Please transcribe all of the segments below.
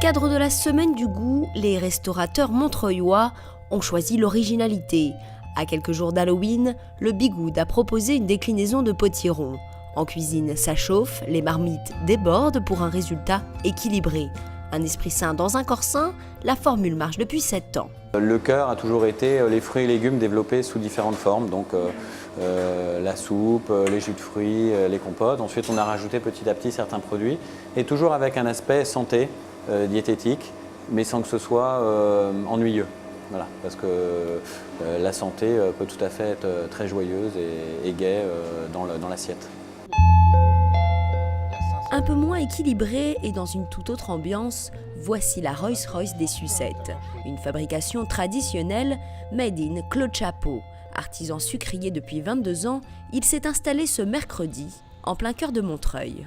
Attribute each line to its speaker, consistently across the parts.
Speaker 1: cadre de la semaine du goût, les restaurateurs montreuillois ont choisi l'originalité. À quelques jours d'Halloween, le Bigoud a proposé une déclinaison de potiron. En cuisine, ça chauffe, les marmites débordent pour un résultat équilibré. Un esprit sain dans un corps sain, la formule marche depuis 7 ans.
Speaker 2: Le cœur a toujours été les fruits et légumes développés sous différentes formes, donc la soupe, les jus de fruits, les compotes. Ensuite, on a rajouté petit à petit certains produits, et toujours avec un aspect santé, diététique, mais sans que ce soit ennuyeux. Voilà, parce que la santé peut tout à fait être très joyeuse et gaie dans l'assiette.
Speaker 1: Un peu moins équilibré et dans une toute autre ambiance, voici la Rolls-Royce des sucettes. Une fabrication traditionnelle made in Claude Chapeau. Artisan sucrier depuis 22 ans, il s'est installé ce mercredi en plein cœur de Montreuil.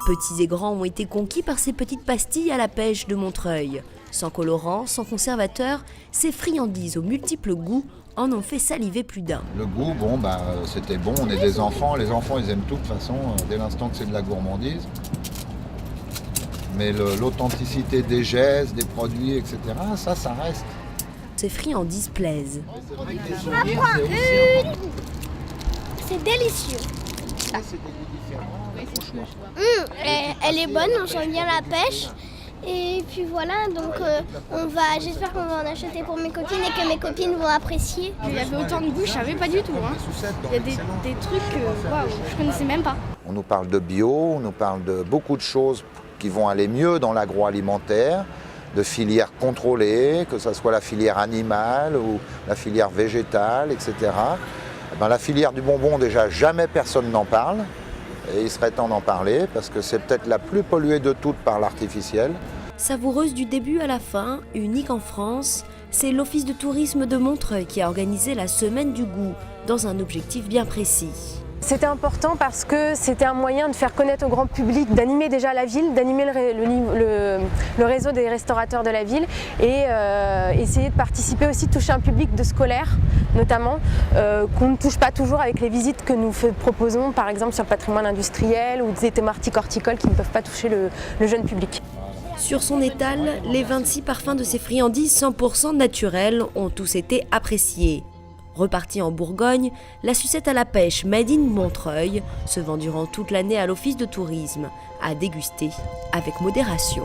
Speaker 1: Petits et grands ont été conquis par ces petites pastilles à la pêche de Montreuil. Sans colorant, sans conservateur, ces friandises aux multiples goûts en ont fait saliver plus d'un.
Speaker 3: Le goût, c'était bon, on est des enfants, les enfants ils aiment tout de toute façon, dès l'instant que c'est de la gourmandise. Mais l'authenticité des gestes, des produits, etc., ça reste.
Speaker 1: Ces friandises plaisent.
Speaker 4: C'est délicieux. Elle est bonne, on sent bien la pêche. Et puis voilà, donc j'espère qu'on va en acheter pour mes copines et que mes copines vont apprécier.
Speaker 5: Il y avait autant de goût, je savais pas du tout. Il y a des trucs, waouh, je connaissais même pas.
Speaker 3: On nous parle de bio, on nous parle de beaucoup de choses qui vont aller mieux dans l'agroalimentaire, de filières contrôlées, que ce soit la filière animale ou la filière végétale, etc. La filière du bonbon, déjà, jamais personne n'en parle. Et il serait temps d'en parler parce que c'est peut-être la plus polluée de toutes par l'artificiel.
Speaker 1: Savoureuse du début à la fin, unique en France, c'est l'Office de tourisme de Montreuil qui a organisé la semaine du goût dans un objectif bien précis.
Speaker 6: C'était important parce que c'était un moyen de faire connaître au grand public, d'animer déjà la ville, d'animer le réseau des restaurateurs de la ville et essayer de participer aussi, de toucher un public de scolaires notamment, qu'on ne touche pas toujours avec les visites que nous proposons par exemple sur le patrimoine industriel ou des thématiques horticoles qui ne peuvent pas toucher le jeune public.
Speaker 1: Sur son étal, les 26 parfums de ces friandises 100% naturelles ont tous été appréciés. Repartie en Bourgogne, la sucette à la pêche made in Montreuil se vend durant toute l'année à l'office de tourisme, à déguster avec modération.